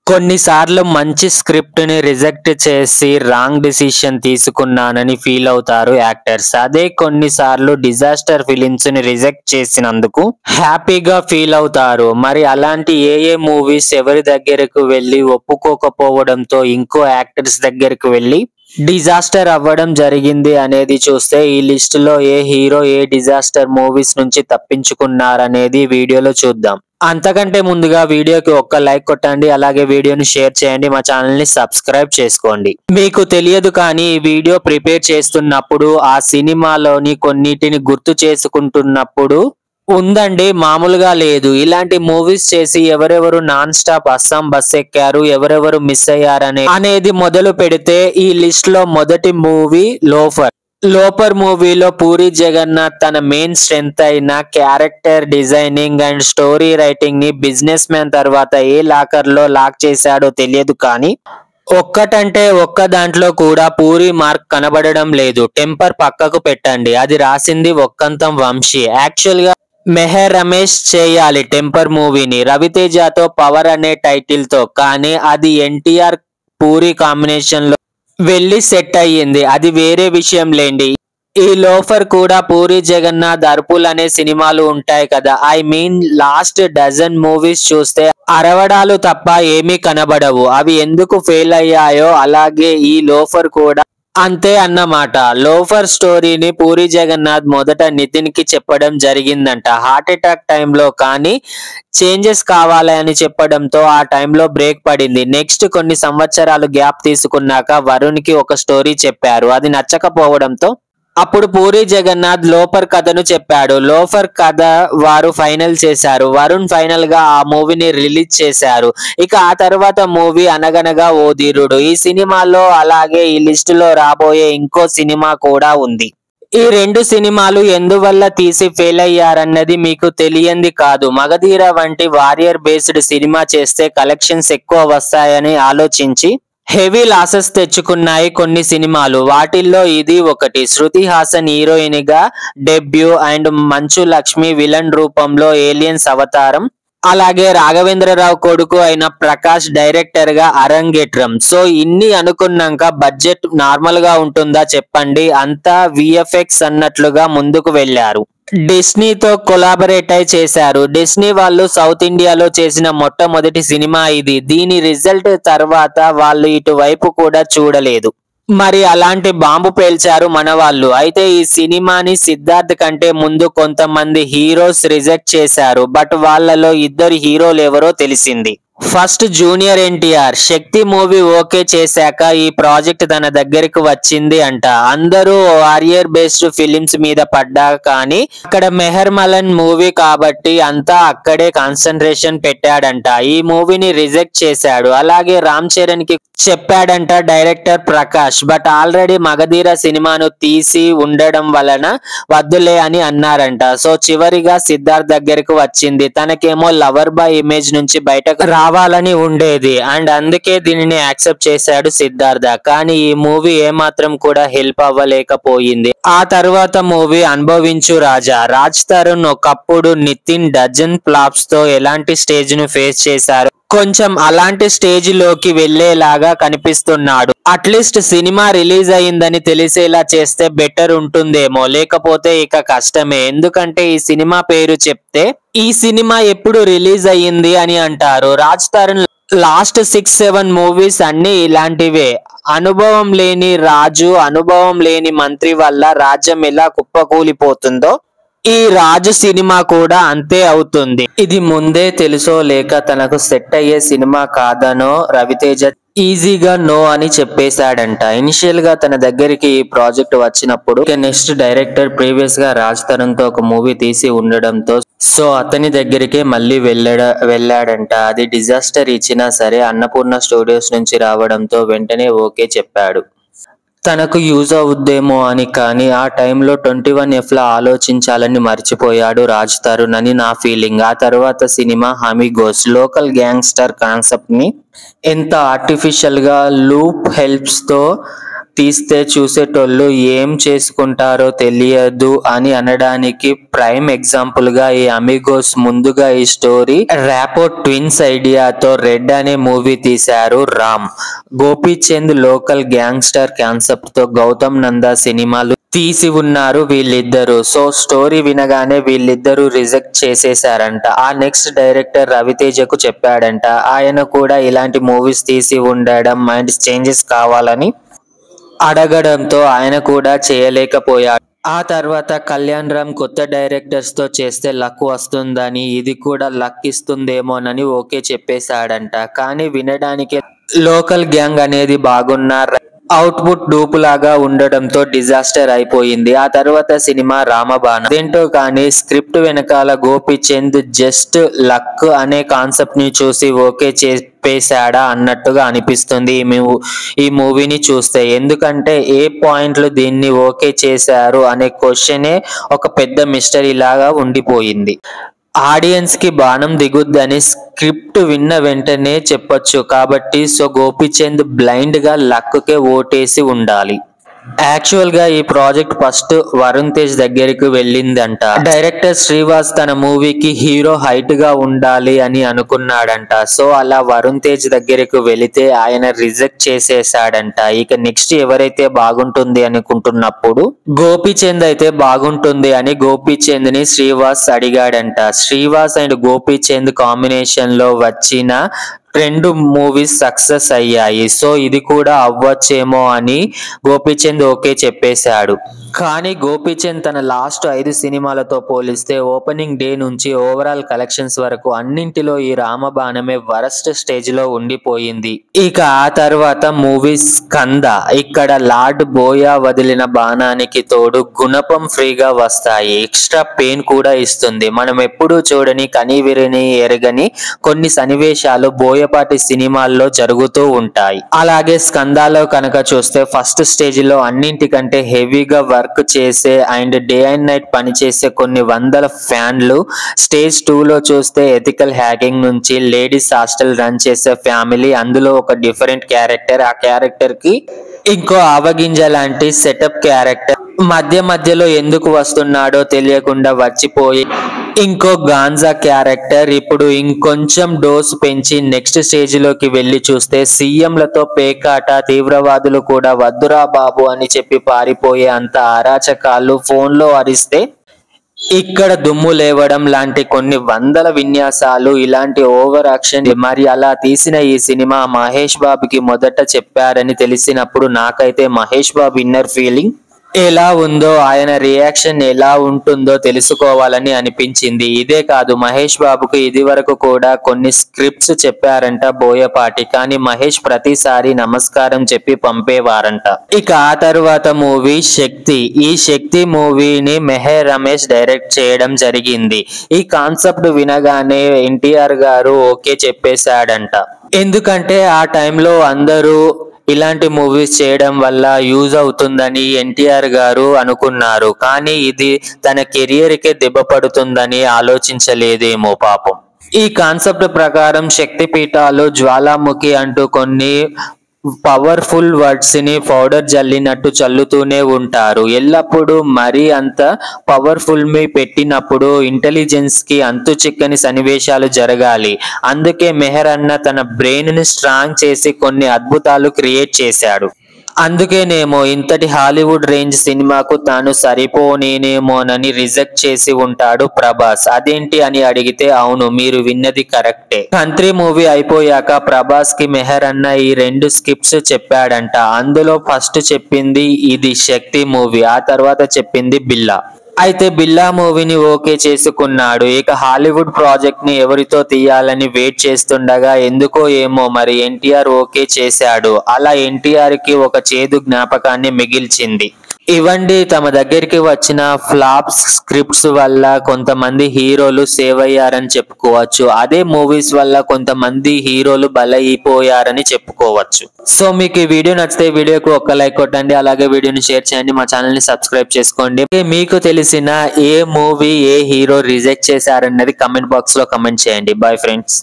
కొన్నిసార్లు మంచి స్క్రిప్ట్‌ని రిజెక్ట్ చేసి రాంగ్ డెసిషన్ తీసుకున్నానని ఫీల్ అవుతారు యాక్టర్స్. అదే కొన్నిసార్లు డిజాస్టర్ ఫిలిమ్స్‌ని రిజెక్ట్ చేసినందుకు హ్యాపీగా ఫీల్ అవుతారు. మరి అలాంటి ఏ మూవీస్ ఎవరి దగ్గరకు వెళ్లి ఒప్పుకోకపోవడంతో ఇంకో యాక్టర్స్ దగ్గరకు వెళ్లి డిజాస్టర్ అవ్వడం జరిగింది అనేది చూస్తే ఈ లిస్టులో ఏ హీరో ఏ డిజాస్టర్ మూవీస్ నుంచి తప్పించుకున్నారనేది వీడియోలో చూద్దాం. అంతకంటే ముందుగా వీడియోకి ఒక్క లైక్ కొట్టండి. అలాగే వీడియోని షేర్ చేయండి. మా ఛానల్ ని సబ్స్క్రైబ్ చేసుకోండి. మీకు తెలియదు కానీ ఈ వీడియో ప్రిపేర్ చేస్తున్నప్పుడు ఆ సినిమాలోని కొన్నిటిని గుర్తు చేసుకుంటున్నప్పుడు ఉందండి, మామూలుగా లేదు. ఇలాంటి మూవీస్ చేసి ఎవరెవరు నాన్ స్టాప్ అస్సాం బస్ ఎక్కారు, ఎవరెవరు మిస్ అయ్యారనే అనేది మొదలు పెడితే ఈ లిస్ట్ లో మొదటి మూవీ లోఫర్ మూవీలో పూరి జగన్నాథ్ తన మెయిన్ స్ట్రెంగ్త్ అయిన character designing and story writing ని బిజినెస్ మ్యాన్ తర్వాత ఏ లాకర్ లో లాక్ చేశాడో తెలియదు కానీ ఒక్కటంటే ఒక్క దాంట్లో కూడా పూరి మార్క్ కనబడడం లేదు. టెంపర్ పక్కకు పెట్టండి, అది రాసింది ఒక్కంతం వంశీ. యాక్చువల్ గా మెహర్ రమేష్ చేయాలి టెంపర్ మూవీని రవితేజతో పవర్ అనే టైటిల్ తో, కానీ అది ఎన్టీఆర్ పూరి కాంబినేషన్ లో వెళ్ళి సెట్ అయ్యింది. అది వేరే విషయం లేండి. ఈ లోఫర్ కూడా పూరి జగన్నాథ్ అర్పుల్ అనే సినిమాలు ఉంటాయి కదా, I mean last dozen movies చూస్తే అరవడాలు తప్ప ఏమీ కనబడవు. అవి ఎందుకు ఫెయిల్ అయ్యాయో అలాగే ఈ లోఫర్ కూడా అంతే అన్నమాట. లోఫర్ స్టోరీని పూరి జగన్నాథ్ మొదట నితిన్ కి చెప్పడం జరిగిందంట హార్ట్ అటాక్ టైంలో, కానీ చేంజెస్ కావాలని చెప్పడంతో ఆ టైంలో బ్రేక్ పడింది. నెక్స్ట్ కొన్ని సంవత్సరాలు గ్యాప్ తీసుకున్నాక వరుణ్ కి ఒక స్టోరీ చెప్పారు. అది నచ్చకపోవడంతో అప్పుడు పూరి జగన్నాథ్ లోఫర్ కథను చెప్పాడు. లోఫర్ కథ వారు ఫైనల్ చేశారు. వరుణ్ ఫైనల్ గా ఆ మూవీని రిలీజ్ చేశారు. ఇక ఆ తర్వాత మూవీ అనగనగా ఓ ధీరుడు. ఈ సినిమాలో అలాగే ఈ లిస్టులో రాబోయే ఇంకో సినిమా కూడా ఉంది. ఈ రెండు సినిమాలు ఎందువల్ల తీసి ఫెయిల్ అయ్యారన్నది మీకు తెలియంది కాదు. మగధీర వంటి వారియర్ బేస్డ్ సినిమా చేస్తే కలెక్షన్స్ ఎక్కువ వస్తాయని ఆలోచించి హెవీ లాసెస్ తెచ్చుకున్నాయి కొన్ని సినిమాలు. వాటిల్లో ఇది ఒకటి. శృతి హాసన్ హీరోయిన్ గా debut and Manchu Lakshmi villain రూపంలో ఏలియన్స్ అవతారం, అలాగే రాఘవేంద్రరావు కొడుకు అయిన ప్రకాష్ డైరెక్టర్ గా అరంగేట్రం. సో ఇన్ని అనుకున్నాక బడ్జెట్ నార్మల్ గా ఉంటుందా చెప్పండి, అంతా విఎఫ్ఎక్స్ అన్నట్లుగా ముందుకు వెళ్లారు. డిస్నీతో కొలాబరేట్ అయి చేశారు. డిస్నీ వాళ్ళు సౌత్ ఇండియాలో చేసిన మొట్టమొదటి సినిమా ఇది. దీని రిజల్ట్ తర్వాత వాళ్ళు ఇటువైపు కూడా చూడలేదు. మరి అలాంటి బాంబు పేల్చారు మన వాళ్ళు. అయితే ఈ సినిమాని సిద్ధార్థ్ కంటే ముందు కొంతమంది హీరోస్ రిజెక్ట్ చేశారు. బట్ వాళ్ళలో ఇద్దరు హీరోలు ఎవరో తెలిసింది. First junior NTR. Shakti movie okay చేశాక ఈ ప్రాజెక్ట్ తన దగ్గరికి వచ్చింది అంట. అందరూ వారియర్ బేస్డ్ ఫిలిమ్స్ మీద పడ్డా కానీ అక్కడ మెహర్ మలన్ మూవీ కాబట్టి అంతా అక్కడే కాన్సన్ట్రేషన్ పెట్టాడంట. ఈ మూవీని రిజెక్ట్ చేశాడు. అలాగే రామ్ చరణ్ కి చెప్పాడంట director Prakash. But already Magadheera సినిమాను తీసి ఉండడం వలన వద్దులే అని అన్నారంట. సో చివరిగా సిద్ధార్థ్ దగ్గరకు వచ్చింది. తనకేమో లవర్ బాయ్ ఇమేజ్ నుంచి బయటకు రావాలని ఉండేది అండ్ అందుకే దీనిని యాక్సెప్ట్ చేశాడు సిద్ధార్థ. కానీ ఈ మూవీ ఏమాత్రం కూడా హెల్ప్ అవ్వలేకపోయింది. ఆ తర్వాత మూవీ అనుభవించు రాజా. రాజ్ తరుణ్ ఒకప్పుడు నితిన్ డజన్ ఫ్లాప్స్ తో ఎలాంటి స్టేజ్ ను ఫేస్ చేశారు, కొంచెం అలాంటి స్టేజ్ లోకి వెళ్లేలాగా కనిపిస్తున్నాడు. అట్లీస్ట్ సినిమా రిలీజ్ అయ్యిందని తెలిసేలా చేస్తే బెటర్ ఉంటుందేమో, లేకపోతే ఇక కష్టమే. ఎందుకంటే ఈ సినిమా పేరు చెప్తే ఈ సినిమా ఎప్పుడు రిలీజ్ అయ్యింది అని అంటారు. రాజ్ తరుణ్ లాస్ట్ 6-7 మూవీస్ అన్ని ఇలాంటివే. అనుభవం లేని రాజు, అనుభవం లేని మంత్రి వల్ల రాజ్యం ఎలా కుప్పకూలిపోతుందో ఈ రాజు సినిమా కూడా అంతే అవుతుంది. ఇది ముందే తెలుసో లేక తనకు సెట్ అయ్యే సినిమా కాదనో రవితేజ ఈజీగా నో అని చెప్పేశాడంట. ఇనిషియల్ గా తన దగ్గరికి ఈ ప్రాజెక్ట్ వచ్చినప్పుడు నెక్స్ట్ డైరెక్టర్ ప్రీవియస్ గా రాజ్ తరుణ్ తో ఒక మూవీ తీసి ఉండడంతో సో అతని దగ్గరికే మళ్ళీ వెళ్ళాడంట. అది డిజాస్టర్ ఇచ్చినా సరే అన్నపూర్ణ స్టూడియోస్ నుంచి రావడంతో వెంటనే ఓకే చెప్పాడు. తనకు యూజ్ అవుద్దేమో అని. కానీ ఆ టైంలో 21F లా ఆలోచించాలని మర్చిపోయాడు రాజ్ తరుణ్ అని నా ఫీలింగ్. ఆ తర్వాత cinema Amigos. Local gangster concept ని ఎంత ఆర్టిఫిషియల్ గా లూప్ హెల్ప్స్ తో తీస్తే చూసేటోళ్ళు ఏం చేసుకుంటారో తెలియదు అని అనడానికి ప్రైమ్ ఎగ్జాంపుల్ గా ఈ అమిగోస్. ముందుగా ఈ స్టోరీ ర్యాపో ట్విన్స్ ఐడియాతో రెడ్ అనే మూవీ తీశారు Ram. Gopichand local gangster concept తో గౌతమ్ నందా సినిమాలు తీసి ఉన్నారు వీళ్ళిద్దరు. సో స్టోరీ వినగానే వీళ్ళిద్దరూ రిజెక్ట్ చేసేసారంట. ఆ నెక్స్ట్ డైరెక్టర్ రవితేజకు చెప్పాడంట. ఆయన కూడా ఇలాంటి మూవీస్ తీసి ఉండడం, మైండ్ చేంజెస్ కావాలని అడగడంతో ఆయన కూడా చేయలేకపోయాడు. ఆ తర్వాత కళ్యాణ్ రామ్ కొత్త డైరెక్టర్స్ తో చేస్తే లక్ వస్తుందని, ఇది కూడా లక్ ఇస్తుందేమోనని ఓకే చెప్పేశాడంట. కానీ వినడానికి లోకల్ గ్యాంగ్ అనేది బాగున్నా అవుట్పుట్ డూపు లాగా ఉండడంతో డిజాస్టర్ అయిపోయింది. ఆ తర్వాత సినిమా రామబాణం. అదేంటో కానీ స్క్రిప్ట్ వెనకాల గోపీచంద్ జస్ట్ లక్ అనే కాన్సెప్ట్ ని చూసి ఓకే చెప్పేశాడా అన్నట్టుగా అనిపిస్తుంది ఈ మూవీని చూస్తే. ఎందుకంటే ఏ పాయింట్లు దీన్ని ఓకే చేశారు అనే క్వశ్చనే ఒక పెద్ద మిస్టరీ లాగా ఉండిపోయింది. ఆడియన్స్ కి బాణం దిగుద్దని స్క్రిప్ట్ విన్న వెంటనే చెప్పొచ్చు కాబట్టి సో గోపీచంద్ బ్లైండ్ గా లక్ కే ఓటేసి ఉండాలి. యాక్చువల్ గా ఈ ప్రాజెక్ట్ ఫస్ట్ వరుణ్ తేజ్ దగ్గరికి వెళ్ళిందంట. డైరెక్టర్ శ్రీవాస్ తన మూవీకి హీరో హైట్ గా ఉండాలి అని అనుకున్నాడంట. సో అలా వరుణ్ తేజ్ దగ్గరకు వెళితే ఆయన రిజెక్ట్ చేసేసాడంట. ఇక నెక్స్ట్ ఎవరైతే బాగుంటుంది అనుకుంటున్నప్పుడు గోపీచంద్ అయితే బాగుంటుంది అని గోపీచంద్ ని శ్రీవాస్ అడిగాడంట. శ్రీవాస్ అండ్ గోపీచంద్ కాంబినేషన్ లో వచ్చిన 2 మూవీస్ సక్సెస్ అయ్యాయి. సో ఇది కూడా అవ్వచ్చేమో అని గోపీచంద్ ఓకే చెప్పేశాడు. కానీ గోపీచంద్ తన లాస్ట్ 5 సినిమాలతో పోలిస్తే ఓపెనింగ్ డే నుంచి ఓవరాల్ కలెక్షన్స్ వరకు అన్నింటిలో ఈ రామబాణమే వరస్ట్ స్టేజ్ లో ఉండిపోయింది. ఇక ఆ తర్వాత మూవీ స్కంద. ఇక్కడ లార్డ్ బోయా వదిలిన బాణానికి తోడు గుణపం ఫ్రీగా వస్తాయి. ఎక్స్ట్రా పెయిన్ కూడా ఇస్తుంది. మనం ఎప్పుడూ చూడని కనివిరిని ఎరగని కొన్ని సన్నివేశాలు బోయపాటి సినిమాల్లో జరుగుతూ ఉంటాయి. అలాగే స్కందాలో కనుక చూస్తే ఫస్ట్ స్టేజ్ లో అన్నింటికంటే హెవీగా వర్క్ చేసే అండ్ డే అండ్ నైట్ పనిచేసే కొన్ని వందల ఫ్యాన్లు, స్టేజ్ 2 లో చూస్తే ఎథికల్ హ్యాకింగ్ నుంచి లేడీస్ హాస్టల్ రన్ చేసే ఫ్యామిలీ, అందులో ఒక డిఫరెంట్ క్యారెక్టర్, ఆ క్యారెక్టర్ కి ఇంకో ఆవగింజ లాంటి సెటప్ క్యారెక్టర్, మధ్యలో ఎందుకు వస్తున్నాడో తెలియకుండా వచ్చిపోయి ఇంకో గాంజా క్యారెక్టర్. ఇప్పుడు ఇంకొంచెం డోస్ పెంచి నెక్స్ట్ స్టేజ్ లోకి వెళ్లి చూస్తే సీఎంలతో పేకాట, తీవ్రవాదులు కూడా వద్దురా బాబు అని చెప్పి పారిపోయే అంత అరాచకాలు, ఫోన్లో అరిస్తే ఇక్కడ దుమ్ము లేవడం లాంటి కొన్ని వందల విన్యాసాలు, ఇలాంటి ఓవర్ యాక్షన్. మరి అలా తీసిన ఈ సినిమా మహేష్ బాబుకి మొదట చెప్పారని తెలిసినప్పుడు నాకైతే మహేష్ బాబు ఇన్నర్ ఫీలింగ్ ఎలా ఉందో, ఆయన రియాక్షన్ ఎలా ఉంటుందో తెలుసుకోవాలని అనిపించింది. ఇదే కాదు, మహేష్ బాబుకు ఇది వరకు కూడా కొన్ని స్క్రిప్ట్స్ చెప్పారంట బోయపాటి. కానీ మహేష్ ప్రతిసారి నమస్కారం చెప్పి పంపేవారంట. ఇక ఆ తరువాత మూవీ శక్తి. ఈ శక్తి మూవీని మెహర్ రమేష్ డైరెక్ట్ చేయడం జరిగింది. ఈ కాన్సెప్ట్ వినగానే ఎన్టీఆర్ గారు ఓకే చెప్పేశాడంట. ఎందుకంటే ఆ టైంలో అందరూ ఇలాంటి మూవీస్ చేయడం వల్ల యూజ్ అవుతుందని ఎన్టీఆర్ గారు అనుకున్నారు. కానీ ఇది తన కెరియర్ కే దెబ్బ పడుతుందని ఆలోచించలేదేమో పాపం. ఈ కాన్సెప్ట్ ప్రకారం శక్తి పీఠాలు, జ్వాలాముఖి అంటూ కొన్ని పవర్ఫుల్ వర్డ్స్ ని పౌడర్ జల్లినట్టు చల్లుతూనే ఉంటారు. ఎల్లప్పుడూ మరీ అంత పవర్ఫుల్ మీ పెట్టినప్పుడు ఇంటెలిజెన్స్ కి అంతు చిక్కని సన్నివేశాలు జరగాలి. అందుకే మెహర్ అన్న తన బ్రెయిన్ ని స్ట్రాంగ్ చేసి కొన్ని అద్భుతాలు క్రియేట్ చేశాడు. అందుకేనేమో ఇంతటి హాలీవుడ్ రేంజ్ సినిమాకు తాను సరిపోనేనేమోనని రిజెక్ట్ చేసి ఉంటాడు ప్రభాస్. అదేంటి అని అడిగితే అవును, మీరు విన్నది కరెక్టే. కంత్రి మూవీ అయిపోయాక ప్రభాస్ కి మెహర్ అన్న ఈ 2 స్క్రిప్ట్స్ చెప్పాడంట. అందులో ఫస్ట్ చెప్పింది ఇది శక్తి మూవీ, ఆ తర్వాత చెప్పింది బిల్లా. అయితే బిల్లా మూవీని ఓకే చేసుకున్నాడు. ఇక హాలీవుడ్ ప్రాజెక్ట్ ని ఎవరితో తీయాలని వెయిట్ చేస్తుండగా ఎందుకో ఏమో మరి ఎన్టీఆర్ ఓకే చేశాడు. అలా ఎన్టీఆర్ కి ఒక చేదు జ్ఞాపకాన్ని మిగిల్చింది. ఇవండి తమ దగ్గరికి వచ్చిన ఫ్లాప్ స్క్రిప్ట్స్ వల్ల కొంతమంది హీరోలు సేవ్ అయ్యారని చెప్పుకోవచ్చు. అదే మూవీస్ వల్ల కొంతమంది హీరోలు బలైపోయారని చెప్పుకోవచ్చు. సో మీకు ఈ వీడియో నచ్చితే వీడియోకి ఒక లైక్ కొట్టండి, అలాగే వీడియోని షేర్ చేయండి, మా ఛానల్ ని సబ్స్క్రైబ్ చేసుకోండి. మీకు తెలిసిన ఏ మూవీ ఏ హీరో రిజెక్ట్ చేశారన్నది కమెంట్ బాక్స్ లో కమెంట్ చేయండి. Bye friends.